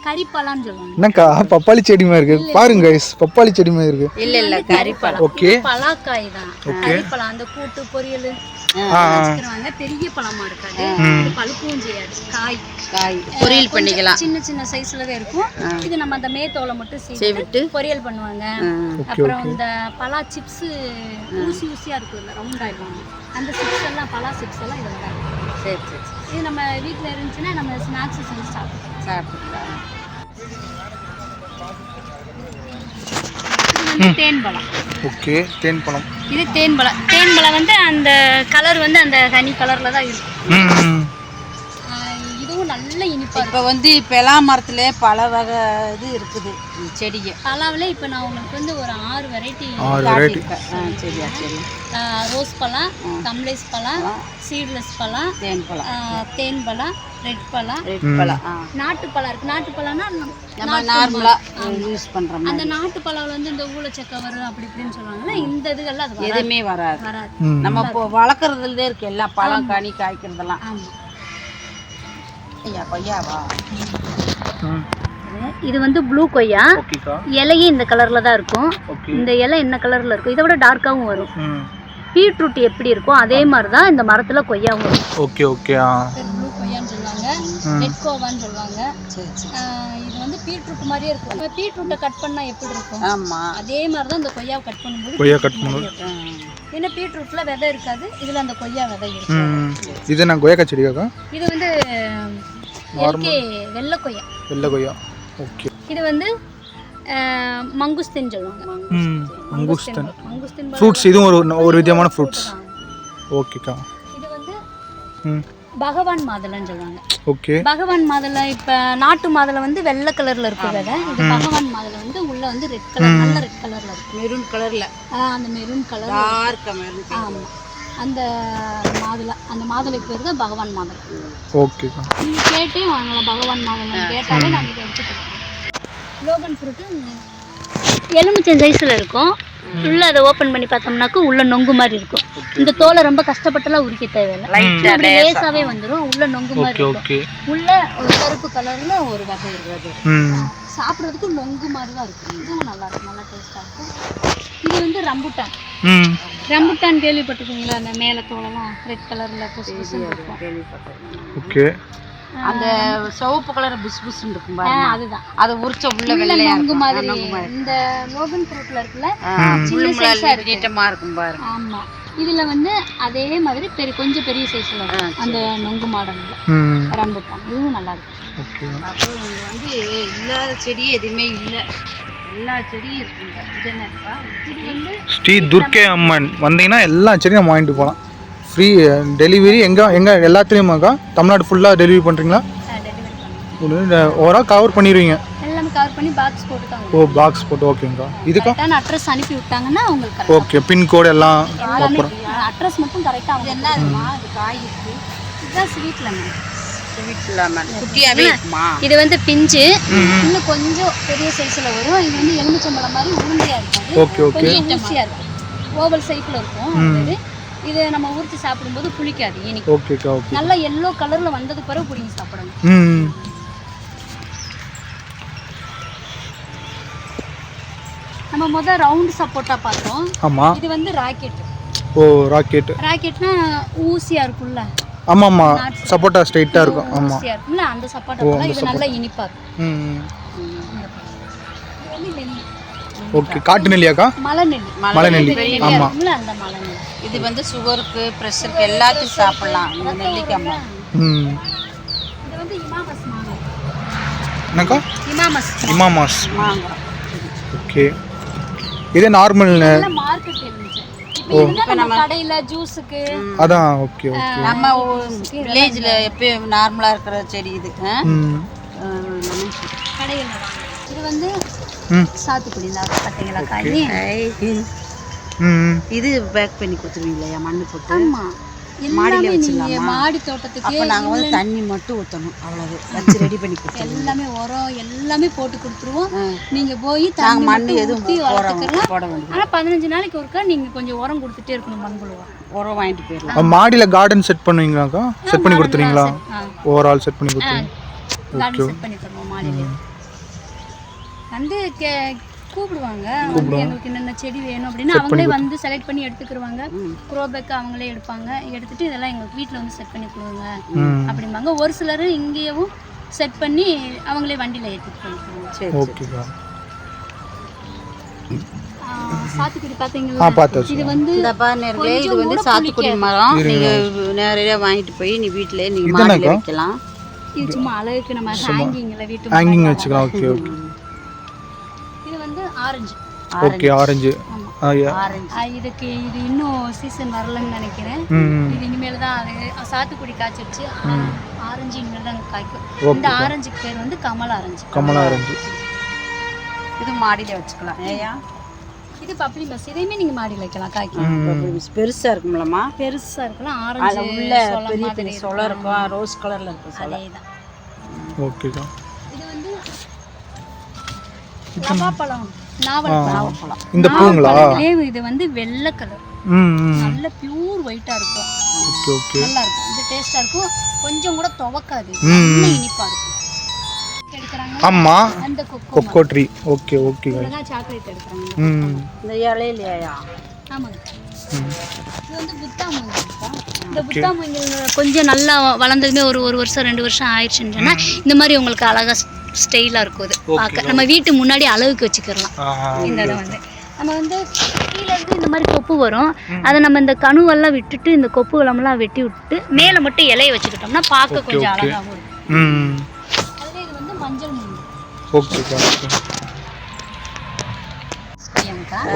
கரிப்பழம்னு சொல்லுவாங்க. என்னக்கா பப்பாளி செடி மாதிரி இருக்கு பாருங்க गाइस. பப்பாளி செடி மாதிரி இருக்கு. இல்ல கரிப்பழம். ஓகே. பலாக்காய் தான். கரிப்பழம் அந்த கூட்டு பொரியல் வச்சுக்குவாங்க. பெரிய பழமா இருக்காது. இது பழுக்கவும் செய்யாது. காய் பொரியல் பண்ணிக்கலாம். சின்ன சைஸ்ல தான் இருக்கும். இது நம்ம அந்த மேத்தோலை மட்டும் சீவிட்டு பொரியல் பண்ணுவாங்க. அப்புறம் இந்த பலா சிப்ஸ் ஊசியா இருக்குல்ல ரவுண்ட் ஆயிடுவாங்க. அந்த சிப்ஸ் எல்லாம் பலா சிப்ஸ் எல்லாம் இதுல தான். சரி. இது நம்ம வீட்டில் இருந்துச்சுன்னா நம்ம ஸ்நாக்ஸ் செஞ்சு சாப்பிட்டுக்கலாம். இது வந்து தேன்பழம். ஓகே. தேன்பழம். இது தேன்பழம் வந்து அந்த கலர் வந்து அந்த ஹனி கலர்ல தான் இருக்கும். இதுவும் நல்ல இனிப்பா. இப்போ வந்து பலா மரத்துல பல வகை இது இருக்குது செடிங்க. பலாவில் இப்போ நான் உங்களுக்கு வந்து ஒரு 6 வெரைட்டி காட்டியிருக்கேன். சரி. ரோஸ் பழம், கம்லேஸ் பழம், சீட்லெஸ் பழம், தேன்பழம், ரெட் பழம், நாட்டு பழம் இருக்கு. நாட்டு பழம்னா நம்ம நார்மலா யூஸ் பண்றோம். அந்த நாட்டு பழம் வந்து இந்த ஊழச்சக்கை வரும் அப்படி இப்படின்னு சொல்லுவாங்கல்ல. இந்த இதுகள்லாம் அது எதுவுமே வராது. நம்ம இப்போ வளர்க்குறதுல இருக்கு எல்லா பழம் கனி காய்க்கிறதெல்லாம். கொய்யாவா? இது வந்து ப்ளூ கொய்யா. இலையே இந்த கலர்ல தான் இருக்கும். இந்த இலை என்ன கலர்ல இருக்கும்? இதை விட டார்க்காவும் வரும். பீட்ரூட் எப்படி இருக்கும் அதே மாதிரி தான் இந்த மரத்துல கொய்யாவும் வரும். ஓகே. ப்ளூ கொய்யான்னு சொல்லுவாங்க, ரெட் கோவான்னு சொல்லுவாங்க. இது வந்து பீட்ரூட் மாதிரியே இருக்கும். பீட்ரூட்டை கட் பண்ணா எப்படி இருக்கும்? ஆமா, அதே மாதிரி தான் இந்த கொய்யாவை கட் பண்ணும்போது ஏன்னா பீட்ரூட்ல விதை இருக்காது, இதுல அந்த கொய்யா விதை இருக்கு. இது நான் கொய்யா செடியாக்கா. இது வந்து வெள்ளை கொய்யா. ஓகே. இது வந்து மங்குஸ்தின் சொல்லுவாங்க. மங்குஸ்தின் ஃப்ரூட்ஸ். இதுவும் ஒரு விதமான ஃப்ரூட்ஸ். ஓகேக்கா. இது வந்து பகவான் மாதுளைன்னு சொல்லுவாங்க. ஓகே. பகவான் மாதுளை இப்போ நாட்டு மாதுளை வந்து வெள்ளை கலர்ல இருக்கும் விதை. இது பகவான் மாதுளை வந்து உள்ள வந்து ரெட் கலர், நல்ல ரெட் கலர்ல இருக்கும். மெரூன் கலர்ல. அந்த மெரூன் கலர் டார்க் மெரூன். ஆமா, அந்த மாதுளைக்கு பேர் தான் பகவான் மாதுளை. ஓகேக்கா. நீங்க கேட்டே வாங்கலாம். பகவான் மாதுளை கேட்டாலே நாங்கள் இதை எடுத்துக்கிறோம். லோகன் ஃப்ரூட்டு எலுமிச்சை சைஸில் இருக்கும். உள்ள அதை ஓப்பன் பண்ணி பார்த்தோம்னாக்க உள்ள நொங்கு மாதிரி இருக்கும். இந்த தோலை ரொம்ப கஷ்டப்பட்டுலாம் உரிக்க தேவையில்லை, லேசாவே வந்துடும். உள்ள நொங்கு மாதிரி இருக்கும். உள்ள ஒரு கருப்பு கலர்ல ஒரு வகை இருக்குது. சாப்பிட்றதுக்கு நொங்கு மாதிரி தான் இருக்கும். இதுவும் நல்லா இருக்கும், நல்லா டேஸ்டா இருக்கும். இது வந்து ரம்புட்டான். ரம்புட்டான் கேள்விப்பட்டிருக்கீங்களா? அந்த மேல தோலெல்லாம் ரெட் கலர்ல ஓகே. அந்த சிவப்பு கலர் புஷ் புஷ்ன்னு இருக்கும் பாருங்க, அதுதான். அது உரிச்ச உள்ள வெள்ளையா நொங்கு மாதிரி. இந்த லோகன் ஃப்ரூட்ல இருக்குல்ல, சின்ன சைஸா நீட்டமா இருக்கும் பாருங்க. ஆமா, இதுல வந்து அதே மாதிரி கொஞ்சம் பெரிய சைஸ்ல இருக்கும் அந்த நொங்கு மாடல்ல ரம்புட்டான். இதுவும் நல்லா இருக்கும். ஓகே. அப்போ வந்து இல்லாத செடியே எதுவுமே இல்லை, எல்லா செடியும் இருக்குங்க. இது என்னப்பா? இது வந்து ஸ்ரீ துர்க்கை அம்மன் வந்தீங்கன்னா எல்லா செடியும் நம்ம வாங்கிட்டு போகலாம். Free delivery. எங்கே எல்லாத்துலேயுமாக்கா? தமிழ்நாடு ஃபுல்லாக டெலிவரி பண்ணுறீங்களா? ஓவரால் கவர் பண்ணிடுவீங்க? எல்லாமே கவர் பண்ணி பாக்ஸ் போட்டு தான். ஓ, பாக்ஸ் போட்டு. ஓகேங்கக்கா. இதுக்கா அட்ரஸ் அனுப்பி விட்டாங்கன்னா உங்களுக்கு ஓகே. பின்கோடு எல்லாம் அப்புறம் அட்ரஸ் மட்டும் கரெக்டாக. அவங்க என்ன அதுமா அது காய் இருக்கு. இதுதான் ஸ்வீட் லெமன். குட்டியாவே இருக்குமா? இது வந்து பிஞ்சு இன்னும் கொஞ்சம் பெரிய சைஸ்ல வரும். இது வந்து எலுமிச்சம்பழம் மாதிரி உருண்டையா இருக்காது. ஓகே. கொஞ்சம் ஊசியா இருக்கும், ஓவல் சைஸ்ல இருக்கும். இது நம்ம ஊர்த்தி சாப்பிடும்போது புளிக்காது, இனிக்கும். ஓகேக்கா. ஓகே. நல்ல எல்லோ கலர்ல வந்ததுக்கு பிறகு புடிங்கி சாப்பிடணும். நம்ம முதல் ரவுண்ட் சப்போட்டா பார்த்தோம். ஆமா. இது வந்து ராக்கெட். ஓ, ராக்கெட். ராக்கெட்னா ஊசியா இருக்கும்ல. ஆமா. சப்போட்டா ஸ்ட்ரைட்டா இருக்கும். ஆமா, ஊசியா இருக்கும்ல, அந்த சப்போட்டா. இது நல்ல இனிப்பா இருக்கும். ஓகே. காட்டு நெல்லியாக்கா? மலை நெல்லி. மலை நெல்லி. ஆமா. அந்த மலை நெல்லி. இது வந்து சுகருக்கு, ப்ரெஷருக்கு எல்லாத்துக்கும் சாப்பிடலாம் இந்த நெல்லிக்காய். இது வந்து இமாமஸ் மாங்காய். என்னக்கா? இமாமஸ். மாங்காய். ஓகே. இது நார்மல் மார்க்கெட் இருந்துச்சு. இப்போ நம்ம கடையில ஜூஸுக்கு அதான். Okay okay. நம்ம வில்லேஜ்ல எப்பயும் நார்மலா இருக்கிற செடி இது. கடையில இது வந்து சாத்துக்குடி. பார்த்தீங்களா காய்? இது பேக் பண்ணி கொடுத்துருவீங்களா மண்ணு போட்டு? ஆமா. மாடியில வச்சிடலாமா? மாடி தோட்டத்துக்கு அப்போ நாங்கள் வந்து தண்ணி மட்டும் ஊற்றணும், அவ்வளவு வச்சு ரெடி பண்ணி கொடுத்துருவோம். எல்லாமே உரம் எல்லாமே போட்டு கொடுத்துருவோம். நீங்க போய் நாங்கள் மண் எதுவும் போட வேண்டியது. ஆனால் 15 நாளைக்கு ஒருக்கா நீங்க கொஞ்சம் உரம் கொடுத்துட்டே இருக்கணும். மண்புழு உரம் வாங்கிட்டு போயிடலாம். மாடியில் கார்டன் செட் பண்ணுவீங்களாக்கா? செட் பண்ணி கொடுத்துருவீங்களா? ஓவரால் செட் பண்ணி கொடுத்துருவீங்க. கார்டன் செட் பண்ணி தருவோம். மாடியில வந்து கூப்பிடுவாங்க. வந்து எங்களுக்கு என்னென்ன செடி வேணும் அப்படின்னு அவங்களே வந்து செலக்ட் பண்ணி எடுத்துக்கிடுவாங்க. க்ரோபேக் அவங்களே எடுப்பாங்க. எடுத்துட்டு இதெல்லாம் எங்களுக்கு வீட்டில் வந்து செட் பண்ணி கொடுங்க அப்படிம்பாங்க. ஒரு சிலர் இங்கேயும் செட் பண்ணி அவங்களே வண்டியில் ஏற்றிட்டு போயிடுவாங்க. ஓகேக்கா. சாத்துக்குடி பார்த்தீங்களா? இது வந்து இது வந்து சாத்துக்குடி மரம். நீங்கள் நேரடியாக வாங்கிட்டு போய் நீ வீட்டிலே நீங்கள் மாடியில் வைக்கலாம். இது சும்மா அழகுக்கு நம்ம ஹேங்கிங்ல வீட்டு ஹேங்கிங் வச்சுக்கலாம். Okay okay. இது வந்து ஆரஞ்சு. ஓகே. ஆரஞ்சு. இதுக்கு இது இன்னும் சீசன் வரலன்னு நினைக்கிறேன். இது இனிமேல் தான் அது சாத்துக்குடி காய்ச்சிருச்சு. ஆரஞ்சு இனிமேல் தான் காய்க்கும். இந்த ஆரஞ்சுக்கு பேர் வந்து கமல் ஆரஞ்சு. கமல் ஆரஞ்சு. இது மாடியில் வச்சுக்கலாம். ஏயா இது பப்ளி பஸ். இதையுமே நீங்க மாடியில் வைக்கலாம். காய்க்கும். பெருசா இருக்கும்லம்மா? பெருசா இருக்கலாம். ஆரஞ்சு உள்ள பெரிய பெரிய சொலை இருக்கும். ரோஸ் கலர்ல இருக்கும். அதேதான். ஓகேக்கா. இது வந்து நவாப்பழம். நாவல்பழம். இந்த பூங்களா? இது வந்து வெள்ளை கலர். நல்ல பியூர் ஒயிட்டா இருக்கும். Okay okay. நல்லா இருக்கும். இது டேஸ்டா இருக்கும். கொஞ்சம் கூட துவக்காது. நல்ல இனிப்பா இருக்கும். எடுக்கறாங்க. ஆமா. அந்த கொக்கோ ட்ரீ. Okay okay. இதெல்லாம் சாக்லேட் எடுக்கறாங்க. இந்த இலையிலயா? ஆமாங்க. இது வந்து புத்தா மூங்கில். இந்த புத்தா மூங்கில் கொஞ்சம் நல்லா வளர்ந்ததுமே ஒரு வருஷம் 2 வருஷம் ஆயிடுச்சுன்னா இந்த மாதிரி உங்களுக்கு அழகா ஸ்டைலாக இருக்கும். இது பார்க்க நம்ம வீட்டு முன்னாடி அளவுக்கு வச்சுக்கலாம். இந்த இடம் வந்து நம்ம வந்து கீழே இருந்து இந்த மாதிரி கொப்பு வரும். அதை நம்ம இந்த கணுவெல்லாம் விட்டுட்டு இந்த கொப்புகளெல்லாம் வெட்டி விட்டுட்டு மேலே மட்டும் இலையை வச்சுக்கிட்டோம்னா பார்க்க கொஞ்சம் அழகாகவும் இருக்கும். அதில் இது வந்து மஞ்சள் மூங்கில். ஓகேக்கா.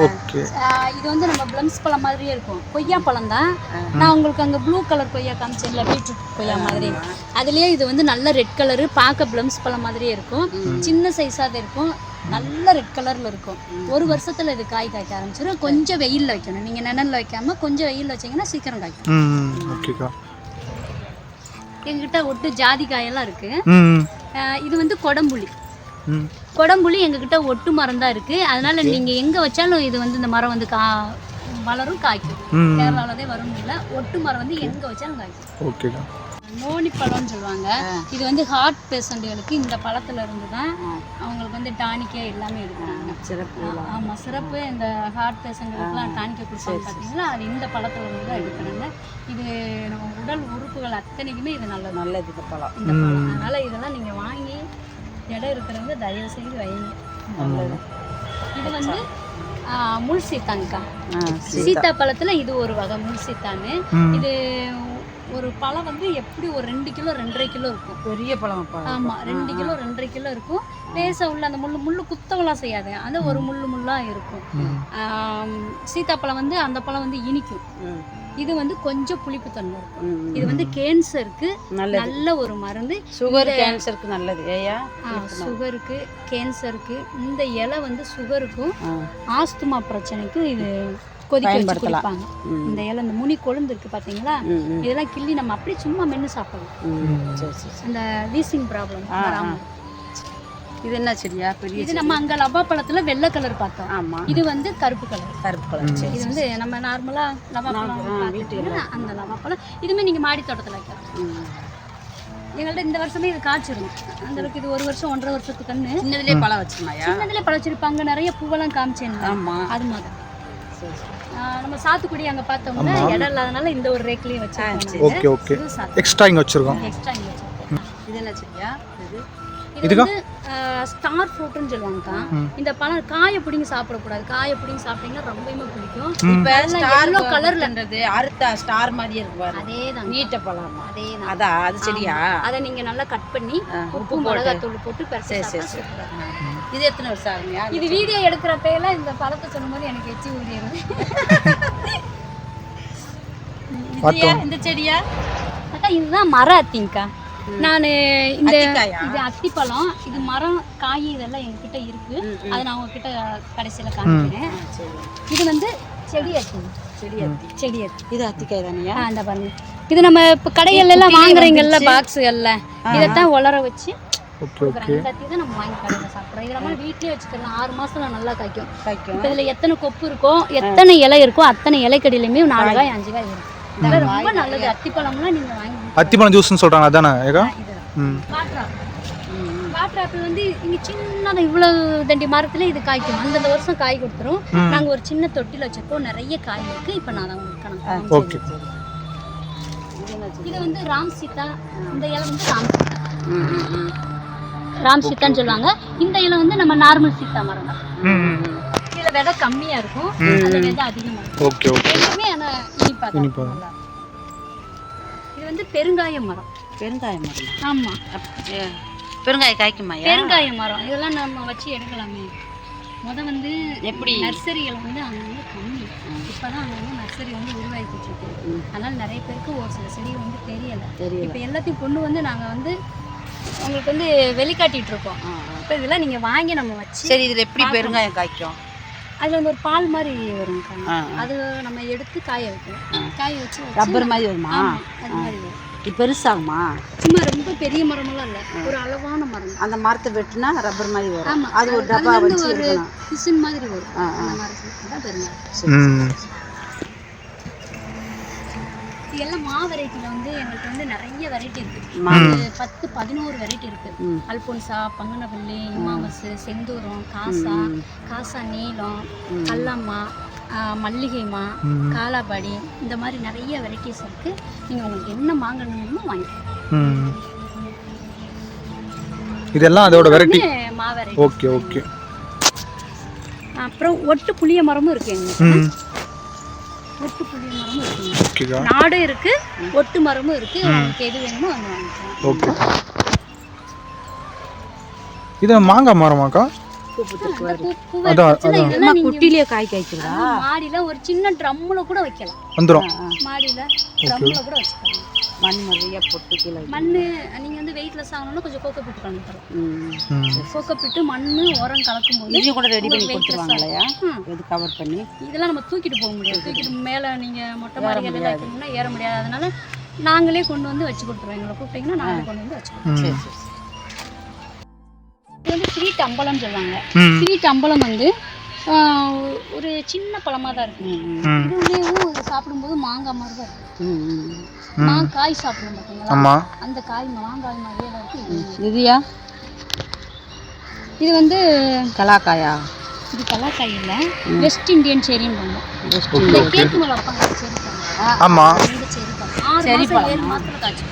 ஓகே. இது வந்து நம்ம பிளம்ஸ் பழம் மாதிரியே இருக்கும். கொய்யா பழம் தான். நான் உங்களுக்கு அங்கே ப்ளூ கலர் கொய்யா காமிச்சேன்ல, பீட்ரூட் கொய்யா மாதிரி. அதுலேயே இது வந்து நல்ல ரெட் கலரு. பார்க்க பிளம்ஸ் பழம் மாதிரியே இருக்கும். சின்ன சைஸாக இருக்கும். நல்ல ரெட் கலரில் இருக்கும். 1 வருஷத்தில் இது காய் காய்க்க ஆரம்பிச்சிடும். கொஞ்சம் வெயிலில் வைக்கணும். நீங்கள் நிழலில் வைக்காமல் கொஞ்சம் வெயிலில் வச்சிங்கன்னா சீக்கிரம் காய்க்கும். ஓகேக்கா. எங்ககிட்ட ஒட்டு ஜாதி காயெல்லாம் இருக்குது. இது வந்து கொடம்புளி. கொடம்புளி எங்ககிட்ட ஒட்டு மரம் தான் இருக்கு. அதனால நீங்க எங்க வச்சாலும் இது வந்து இந்த மரம் வந்து வளரும், காய்க்கும். கேரளாவிலே வரும். இல்லை ஒட்டு மரம் வந்து எங்க வச்சாலும் காய்க்கும். ஓகேக்கா. நோனி பழம்னு சொல்லுவாங்க. இது வந்து ஹார்ட் பேஷண்ட்டுகளுக்கு இந்த பழத்துல இருந்து தான் அவங்களுக்கு வந்து டானிக்கே எல்லாமே எடுக்கிறாங்க. சிறப்பு. ஆமாம், சிறப்பு. இந்த ஹார்ட் பேஷண்ட்டுகளுக்குலாம் டானிக்கை கொடுப்பாங்க பார்த்தீங்களா, அது இந்த பழத்துல இருந்து தான் எடுக்கிறாங்க. இது நம்ம உடல் உறுப்புகள் அத்தனைக்குமே இது நல்லது. இந்த பழம். அதனால இதெல்லாம் நீங்க வாங்கி இடம் இருக்கிறவங்க தயவு செய்து வைங்க. நல்லது. இது வந்து முள் சீத்தாங்கக்கா. சீத்தா பழத்துல இது ஒரு வகை முள் சீத்தான்னு. இது ஒரு பழம் வந்து எப்படி ஒரு 2 கிலோ 2.5 கிலோ இருக்கும். பெரிய பழம். ஆமா, 2 கிலோ 2.5 கிலோ இருக்கும். லேசா உள்ள அந்த முள்ளு குத்தவெல்லாம் செய்யாது. அந்த ஒரு முள்ளா இருக்கும். சீத்தாப்பழம் வந்து அந்த பழம் வந்து இனிக்கும். இது வந்து கொஞ்சம் புளிப்புத்தன்மை இருக்கும். இது வந்து கேன்சருக்கு நல்ல ஒரு மருந்து. சுகர் கேன்சருக்கு நல்லது. ஏயா சுகருக்கு கேன்சருக்கு இந்த இலை வந்து சுகருக்கும் ஆஸ்துமா பிரச்சனைக்கும் இது கொதிக்க வச்சு குடிப்பாங்க. இந்த இலை இந்த முனி கொழுந்து இருக்கு பாத்தீங்களா, இதெல்லாம் கிள்ளி நம்ம அப்படியே சும்மா மென்று சாப்பிடலாம். அந்த வீசிங் ப்ராப்ளம் வராம. இது என்ன செடியா? பெரிய இது நம்ம அங்க லவ்வா பழத்துல வெள்ளை கலர் பார்த்தோம். ஆமா, இது வந்து கருப்பு கலர். இது வந்து நம்ம நார்மலா லவ்வா பழம் வீட்டுல அந்த லவ்வா பழம். இதுமே நீங்க மாடி தோட்டத்துல வைக்கலாம். எங்கள்ட்ட இந்த வருஷமே இது காய்ச்சிரும். அந்த அளவுக்கு இது 1 வருஷம் 1.5 வருஷத்துக்கு கண்ணு. சின்னதுலேயே பழம் வச்சுருந்தாயா? சின்னதுலேயே பழம் வச்சிருப்பாங்க. நிறைய பூவெல்லாம் காமிச்சேன். ஆமாம், அது மாதிரி. நம்ம சாத்துக்குடி அங்கே பார்த்தோம்னா இடம் இல்லாதனால இந்த ஒரு ரேக்லையும் வச்சிருக்கோம். Okay okay. எக்ஸ்ட்ரா இங்கே வச்சிருக்கோம். எக்ஸ்ட்ரா இங்கே வச்சிருக்கோம். இது என்ன செடியா? இது ஸ்டார் ஃப்ரூட்னு சொல்லுவாங்கக்கா. இந்த பழம் காயை பிடிங்கி சாப்பிடக்கூடாது. காயை பிடிங்கி சாப்பிட்டீங்கன்னா ரொம்பவே பிடிக்கும். இப்போ எல்லோ கலர்லன்றது அறுத்தா ஸ்டார் மாதிரியே இருக்கு. அதேதான் நீட்ட பழம். அதேதான். அதான் அது செடியா? அதை நீங்க நல்லா கட் பண்ணி உப்பு மிளகாத்தூள் போட்டு சரி. இது எத்தனை வருஷம் ஆகுங்க? இது வீடியோ எடுக்கிறப்ப எல்லாம் இந்த பழத்தை சொல்லும்போது எனக்கு எச்சி ஊறிடுது. இந்த செடியா? அக்கா இதுதான் மரம் அத்திங்கக்கா. நான் இந்த இது அத்திப்பழம், இது மரம், காய் இதெல்லாம் எங்ககிட்ட இருக்கு. அதை நான் உங்ககிட்ட கடைசியில் காமிக்கிறேன். இது வந்து செடி அத்தி. செடி அத்தி. இது அத்திக்காய் தானேயா? அந்த பாருங்க, இது நம்ம இப்போ கடைகள் எல்லாம் வாங்குறீங்கல்ல பாக்ஸுகள்ல, இதைத்தான் உலர வச்சு இந்த அத்தி தான் நம்ம வாங்கி கடையில் சாப்பிட்றோம். இது நம்ம வீட்லயே வச்சுக்கலாம். 6 மாசத்துல நல்லா காய்க்கும். இப்போ இதில் எத்தனை கொப்பு இருக்கோ, எத்தனை இலை இருக்கோ, அத்தனை இலைக்கடியிலையுமே 4 காய் 5 காய் இருக்கும். இதெல்லாம் ரொம்ப நல்லது. அத்திப்பழம்லாம் நீங்க வாங்கி அத்திப்பழம் ஜூஸ்னு சொல்றாங்க அதானே ஏகா? வாட்டர் ஆப்பிள் வந்து இங்க சின்னதா இவ்வளவு தண்டி மரத்துல இது காய்க்கும். அந்தந்த வருஷம் காய் கொடுத்துரும். நாங்க ஒரு சின்ன தொட்டில வச்சிருக்கோம், நிறைய காய் இருக்கு. இப்போ நான் உங்களுக்கு கணக்கு. ஓகே. இது வந்து ராம் சீதா. இந்த இலை வந்து ராம் சீதான்னு சொல்லுவாங்க. இந்த இலை வந்து நம்ம நார்மல் சீதா மரம் தான். இதுல விதை கம்மியா இருக்கும், அதுல விதை அதிகமா இருக்கும். Okay okay. எல்லாமே ஆனா இனிப்பா. இது வந்து பெருங்காய மரம். பெருங்காய மரம்? ஆமா. பெருங்காய காய்க்குமா? பெருங்காய மரம் இதெல்லாம் நம்ம வச்சு எடுக்கலாமே. வந்து எப்படி நர்சரிகள் வந்து அங்கே கம்மி. இப்போதான் அங்கே நர்சரி வந்து உருவாக்கிட்டு இருக்கு. அதனால நிறைய பேருக்கு ஒரு சில செடி வந்து தெரியல. இப்போ எல்லாத்தையும் கொண்டு வந்து நாங்கள் வந்து உங்களுக்கு வந்து வெளிக்காட்டிட்டு இருக்கோம். இப்போ இதெல்லாம் நீங்கள் வாங்கி நம்ம வச்சு. சரி, இதில் எப்படி பெருங்காயம் காய்க்கும்? அதில் வந்து ஒரு பால் மாதிரி வரும். அது நம்ம எடுத்து காய வைக்கணும். காய வச்சு ரப்பர் மாதிரி வருமா? அது மாதிரி வரும். இது பெருசாகுமா? சும்மா ரொம்ப பெரிய மரமெல்லாம் இல்லை, ஒரு அளவான மரம். அந்த மரத்தை வெட்டினா ரப்பர் மாதிரி வரும். ஆமாம், அது ஒரு டப்பா வச்சு ஒரு பிசின் மாதிரி வரும். அந்த மரத்தில் தான் பெருங்காயம். இதெல்லாம் மா வெரைட்டியில் வந்து எங்களுக்கு வந்து நிறைய வெரைட்டி இருக்குது. 10-11 வெரைட்டி இருக்குது. அல்போன்சா, பங்கனப்பள்ளி, இமாமஸ், செந்தூரம், காசா நீலம், கல்லம்மா, மல்லிகைமா, காலாபாடி, இந்த மாதிரி நிறைய வெரைட்டிஸ் இருக்குது. நீங்கள் உங்களுக்கு என்ன வாங்கணுமோ வாங்கிக்கலாம். இதெல்லாம் அதோட வெரைட்டி. மா வெரைட்டி. Okay okay. அப்புறம் ஒட்டு புளிய மரமும் இருக்குது எங்களுக்கு. ஒட்டு புளிய மரமும் இருக்குங்க. நாடு இருக்கு, ஒட்டு மரமும் இருக்கு. உங்களுக்கு எது வேணுமோ அது வாங்கிக்கலாம். ஓகே. இது மாங்காய் மரமாக்கா? குட்டிலேயே காய் காய்க்குதா? மாடியில ஒரு சின்ன ட்ரம்ல கூட வைக்கலாம். வந்துரும். மாடியில ட்ரம்ல கூட வச்சுக்கலாம். மண் நிறைய போட்டு கீழே மண்ணு நீங்க வந்து வெயிட்லெஸ் ஆகணும்னா கொஞ்சம் கோகோ பிட் கலந்துறோம். கோகோ பிட்டு மண்ணு உரம் கலக்கும் போது இதையும் கூட ரெடி பண்ணி கொடுத்துருவாங்களையா? இது கவர் பண்ணி இதெல்லாம் நம்ம தூக்கிட்டு போக முடியாது. தூக்கிட்டு மேலே நீங்க மொட்டை மாடிகள் எல்லாம் வைக்கணும்னா ஏற முடியாது. அதனால நாங்களே கொண்டு வந்து வச்சு கொடுத்துருவோம். எங்களை கூப்பிட்டீங்கன்னா நாங்களே கொண்டு வந்து வச்சு கொடுத்துருவோம். சரி சரி. இது வந்து ஸ்வீட் அம்பலம் சொல்லுவாங்க. ஸ்வீட் அம்பலம் வந்து ஒரு சின்ன பழமா தான் இருக்கும். இது வந்து சாப்பிடும்போது மாங்காய் மாதிரி தான் இருக்கும். காய் சாப்பிடுவோம் பார்த்தீங்களா, அந்த காய் மாங்காய் மாதிரியே தான் இருக்கு. இதுயா? இது வந்து கலாக்காயா? இது கலாக்காய் இல்லை, வெஸ்ட் இண்டியன் செரின்னு பண்ணுவோம். இந்த கேக்கு மேலே வைப்பாங்க செரி பழம். ஆமாம், இந்த செரி பழம் 6 மாதம் 7 மாதத்துல காய்ச்சி.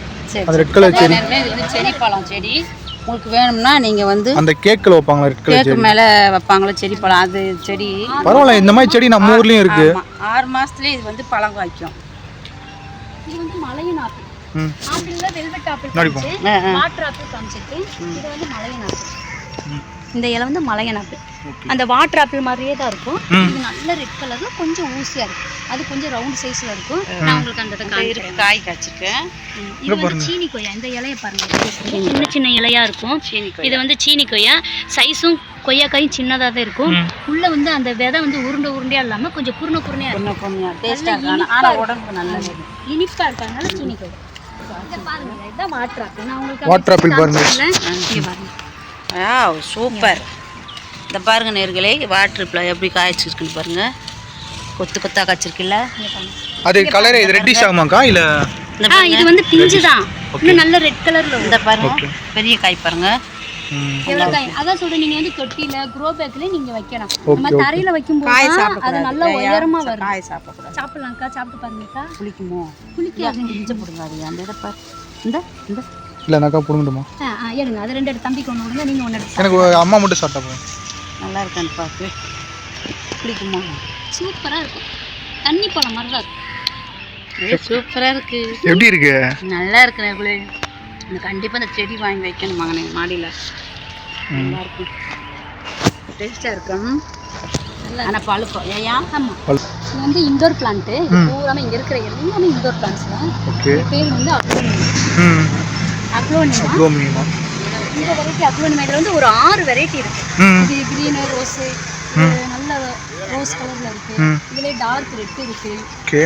அது ரெட் கலர் செடி. இது செரி பழம் செடி. உங்களுக்கு வேணும்னா நீங்க வந்து அந்த கேக்ல வைப்பாங்க, ரெட் கலர் கேக் மேல வைப்பாங்களா செடி பழம். அது செடி பரவாயில்ல. இந்த மாதிரி செடி நம்ம ஊர்லயும் இருக்கு. 6 மாசத்துலயே இது வந்து பழம் காய்க்கும். இது வந்து மலையன் ஆப்பிள். ஆப்பிள்ல வெல்வெட் ஆப்பிள் காமிச்சு, வாட்டர் ஆப்பிள் காமிச்சிருக்கு. இது வந்து மலையன் ஆப்பிள். இந்த இலை வந்து மலையன் ஆப்பிள். அந்த வாட்டர் ஆப்பிள் மாதிரியே தான் இருக்கும். இது நல்ல ரெட் கலர்ல கொஞ்சம் ஊசியா இருக்கும். அது கொஞ்சம் ரவுண்ட் சைஸ்ல இருக்கும். நான் உங்களுக்கு அந்த காய் காய்ச்சிருக்கேன். இது வந்து சீனி கொய்யா. இந்த இலையை பாருங்க, சின்ன சின்ன இலையா இருக்கும். இது வந்து சீனி கொய்யா. சைஸும் கொய்யாக்காயும் சின்னதாக தான் இருக்கும். உள்ள வந்து அந்த விதை வந்து உருண்டை உருண்டையா இல்லாம கொஞ்சம் குருணையா இருக்கும். உடம்புக்கு நல்லது, இனிப்பா இருக்காங்க. சீனி கொய்யா பாருங்க, இதுதான் வாட்டர் ஆப்பிள். நான் உங்களுக்கு வாட்டர் ஆப்பிள் பாருங்க. இங்க பாருங்க. சூப்பர். இந்த பாருங்க நேர்களே, வாட்டர் ஆப்பிள் எப்படி காய்ச்சிருக்குன்னு பாருங்க. கொத்து கொத்தா காய்ச்சிருக்குல்ல. அது கலர் இது ரெட்டிஷ் ஆகுமாக்கா இல்ல? இது வந்து பிஞ்சு தான், இன்னும் நல்ல ரெட் கலர்ல. இந்த பாருங்க பெரிய காய் பாருங்க. எவ்வளவு காய். அதான் சொல்றேன், நீங்க வந்து தொட்டில க்ரோ பேக்ல நீங்க வைக்கலாம். நம்ம தரையில வைக்கும்போது அது நல்ல உயரமா வரும். காய் சாப்பிடக்கூடாது. சாப்பிடலாம்க்கா, சாப்பிட்டு பாருங்கக்கா. புளிக்குமோ? புளிக்காது. இஞ்சி போடுங்க. அது அந்த இதை பாரு. இந்த இந்த இல்லைனாக்கா பிடுங்கட்டுமா? எடுங்க, அது 2 எடுத்து தம்பிக்கு ஒன்று கொடுங்க, நீங்கள் ஒன்று எடுத்து. எனக்கு அம்மா மட்டும் சாப்பிட்டா போதும். நல்லா இருக்கான்னு பார்த்து பிடிக்குமா? சூப்பராக இருக்கும், தண்ணி பழம் மாதிரி தான் இருக்கும். சூப்பராக இருக்கு. எப்படி இருக்கு? நல்லா இருக்கு நகுலே. கண்டிப்பாக இந்த செடி வாங்கி வைக்கணும் மகனே மாடியில். நல்லா இருக்கும், டேஸ்ட்டாக இருக்கும். ஆனால் பழுப்பம் ஏயா? ஆமாம், இது வந்து இண்டோர் பிளான்ட்டு. பூராமல் இங்கே இருக்கிற எல்லாமே இண்டோர் பிளான்ட்ஸ் தான். ஓகே. பேர் வந்து அக்லோனிமா. இந்த வெரைட்டி அக்லோனிமாவில் வந்து ஒரு 6 வெரைட்டி இருக்குது. இது க்ரீனு, ரோஸு, நல்ல ரோஸ் கலரில் இருக்குது. இதில் டார்க் ரெட் இருக்குது.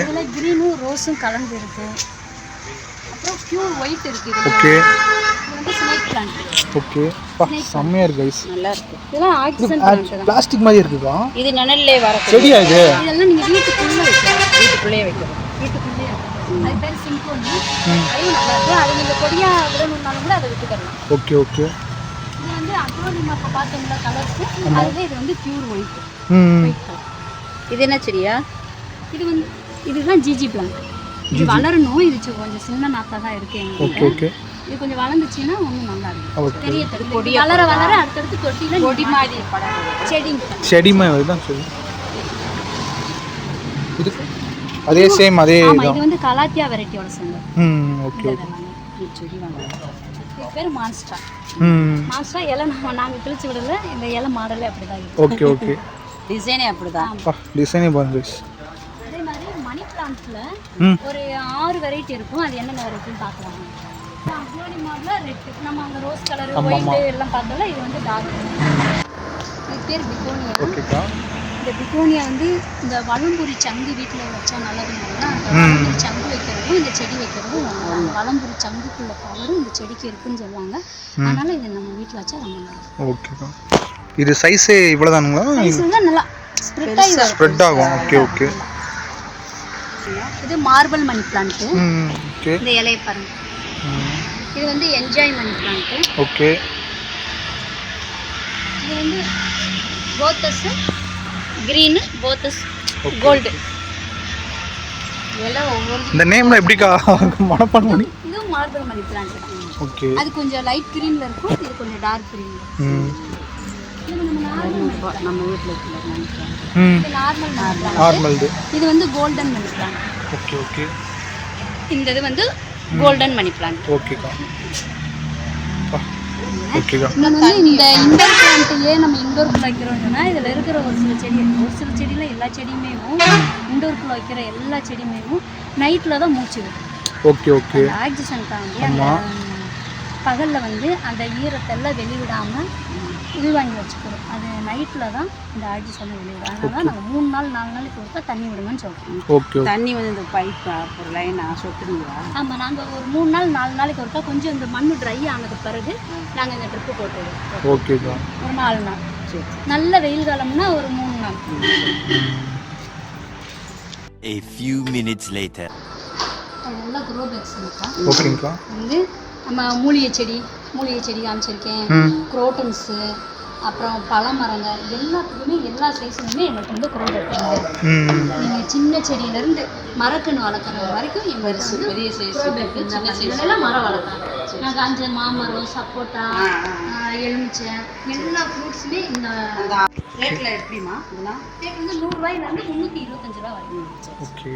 இதில் க்ரீனும் ரோஸும் கலந்து இருக்குது. அப்புறம் பியூர் ஒயிட் இருக்குது. ஓகே. இது வந்து ஸ்னேக் பிளான்ட். ஓகே. செம்மையாக இருக்கு கைஸ். நல்லா இருக்கு. இதெல்லாம் ஆக்சிஜன் பிளான்ட் தான். பிளாஸ்டிக் மாதிரி இருக்குதா? இது நிழல்லே வர செடியா இது? இதெல்லாம் நீங்கள் வீட்டுக்குள்ளே வைக்கலாம். வீட்டுக்குள்ளேயே வைக்கிறோம். வீட்டுக்குள்ளேயே அது பேர் சிம்பிள். அதுவும் நல்லா இருக்கும். அது நீங்கள் கொடியாக விடணுன்னாலும் கூட அதை விட்டுக்கலாம். Okay okay. இது வந்து அக்லோனிமா இப்போ பார்த்தோம்ல கலர்ஸ், அதுவே இது வந்து பியூர் ஒயிட். இது என்ன செடியா? இது வந்து இதுதான் ஜிஜி பிளான்ட். இது வளரணும். இது கொஞ்சம் சின்ன நாத்தா தான் இருக்கு எங்களுக்கு. ஓகே. இது கொஞ்சம் வளர்ந்துச்சுன்னா இன்னும் நல்லா இருக்கும். பெரிய கொடி வளர வளர அடுத்தடுத்து தொட்டியில் கொடி மாதிரி செடி மாதிரி தான் சொல்லு. இது அதே சேம் அதே ஆமாம், இது வந்து கலாத்தியா வெரைட்டியோட சேர்ந்தது. ஓகே. செடி வாங்கலாம். இது பேர் மான்ஸ்டா. மான்ஸ்டா இலை நாங்கள் கிழிச்சு விடல. இந்த இலை மாடலே அப்படி தான் இருக்குது. Okay okay. டிசைனே அப்படிதான். டிசைனே பாருங்க. அதே மாதிரி மணி பிளான்ட்ஸில் ஒரு 6 வெரைட்டி இருக்கும். அது என்னென்ன வெரைட்டின்னு பார்க்கலாம். அக்லோனிமாவில் ரெட், நம்ம அங்கே ரோஸ் கலர், ஒயிட் எல்லாம் பார்த்தோம்ல. இது வந்து டார்க். இது பேர் பிகோனியா. ஓகேக்கா. இந்த பிகோனியா வந்து இந்த வளம்புரி சங்கு வீட்டில் வச்சா நல்லதுனால அந்த வளம்புரி சங்கு வைக்கிறதும் இந்த செடி வைக்கிறதும் வளம்புரி சங்குக்குள்ள பவரும் இந்த செடிக்கு இருக்குன்னு சொல்லுவாங்க. அதனால இதை நம்ம வீட்டில் வச்சா ரொம்ப நல்லா. ஓகேக்கா. இது சைஸே இவ்வளோதானுங்களா? சைஸ் வந்து நல்லா ஸ்ப்ரெட் ஆகும். Okay okay. இது மார்பிள் மணி பிளான்ட்டு. ஓகே. இந்த இலையை பாருங்க. இது வந்து என்ஜாய் மணி பிளான்ட்டு. ஓகே. இது வந்து போத்தஸ் கிரீனு, போத்தஸ் கோல்டு. இதெல்லாம் ஒவ்வொரு இந்த நேம்ல எப்படிக்கா மனப்பாடம் பண்ணி? இது மார்பிள் மணி பிளான்ட். ஓகே. அது கொஞ்சம் லைட் கிரீன்ல இருக்கும். இது கொஞ்சம் டார்க் கிரீன்ல இருக்கும். இது நம்ம வீட்டில் இருக்கிற நார்மல். இது வந்து golden money plant. Okay okay. இந்த இது வந்து கோல்டன் மணி பிளான்ட். ஓகேக்கா. ஓகேக்கா. நம்ம வந்து இந்த இண்டோர் பிளான்ட்டையே நம்ம இண்டோருக்குள்ள வைக்கிறோம்னா இதில் இருக்கிற ஒரு சில செடியில் எல்லா செடியுமே இண்டோருக்குள்ள வைக்கிற எல்லா செடியுமே நைட்டில் தான் மூச்சு விடும். Okay okay. ஆக்சிஜன் தாண்டி அந்த பகலில் வந்து அந்த ஈரத்தெல்லாம் வெளிவிடாமல் உள்வாங்கி வச்சுக்கிறோம். அது நைட்டில் தான் இந்த ஆக்சிஜன் வெளிவிடும். அதனால தான் நம்ம 3 நாள் 4 நாளைக்கு ஒருக்கா தண்ணி விடுங்கன்னு சொல்கிறோம். ஓகே. தண்ணி வந்து இந்த பைப் ஒரு லைனாக சொட்டுங்களா? ஆமாம், நாங்கள் ஒரு 3 நாள் 4 நாளைக்கு ஒருக்கா கொஞ்சம் இந்த மண் ட்ரை ஆனது பிறகு நாங்கள் இந்த ட்ரிப்பு போட்டுடுவோம். ஓகேக்கா. ஒரு 4 நாள். நல்ல வெயில் காலம்னா ஒரு 3 நாள். A few minutes later. நல்லா க்ரோ பேக்ஸ் இருக்கா. ஓகேங்கக்கா. வந்து நம்ம மூலிகை செடி காமிச்சிருக்கேன். குரோட்டன்ஸு, அப்புறம் பழமரங்கள் எல்லாத்துக்குமே எல்லா சைஸ்லையுமே எங்கள்கிட்ட வந்து க்ரோ பேக். நீங்கள் சின்ன செடியிலேருந்து மரக்கன்று வளர்க்குற வரைக்கும் எங்களுக்கு பெரிய சைஸ் சின்ன சைஸ்லாம் மரம் வளர்க்குறோம். நாங்கள் காஞ்ச மாமரம், சப்போட்டா, எலுமிச்சை எல்லா ஃப்ரூட்ஸுமே இந்த ரேட்டில் எப்படிமா? இதெல்லாம் ரேட் வந்து 100 ரூபாயிலேருந்து 325 ரூபா வரைக்கும். ஓகே.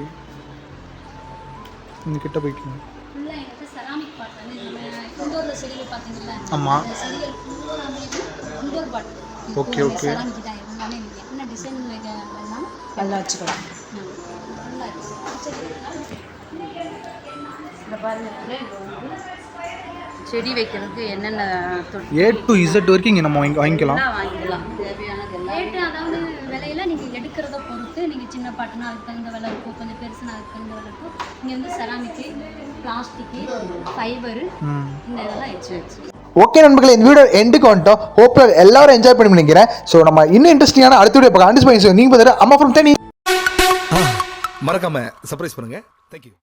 இந்த கிட்ட போய்க்கிங்க. ஃபுல்லாக எங்களுக்கு செராமிக் பாட் வந்து நம்ம இண்டோரில் செடிகள் பார்த்தீங்களா? ஆமாம். செடிகள் ஃபுல்லாமே indoor pot. Okay okay. Ceramic தான் எல்லாமே. நீங்கள் என்ன டிசைன் வேணாலும் நல்லா வச்சுக்கலாம். இந்த பாருங்க, செடி வைக்கிறதுக்கு என்னென்ன A to Z வரைக்கும் இங்கே நம்ம வாங்கிக்கலாம். வாங்கிக்கலாம். தேவையானது எல்லாம் ரேட்டு அதாவது விலையில நீங்கள் எடுக்கிறத பொறுத்து நீங்கள் சின்ன பாட்டுனா அதுக்கு தகுந்த விலை இருக்கும், கொஞ்சம் பெருசுனா அதுக்கு தகுந்த விலை இருக்கும். இங்கே வந்து செராமிக்கு, பிளாஸ்டிக்கு, ஃபைபரு இந்த இதெல்லாம் வச்சு. ஓகே நண்பர்களே, இந்த வீடியோ எண்டுக்கு வந்துட்டோம். ஹோப்பில் எல்லாரும் என்ஜாய் பண்ணி நினைக்கிறேன். ஸோ நம்ம இன்னும் இன்ட்ரெஸ்டிங்கான அடுத்த வீடியோ பார்க்க அண்டிஸ் பண்ணி நீங்கள் பார்த்துட்டு அம்மா ஃப்ரம் தேனி மறக்காம சர்ப்ரைஸ் பண்ணுங்க. தேங்க்யூ.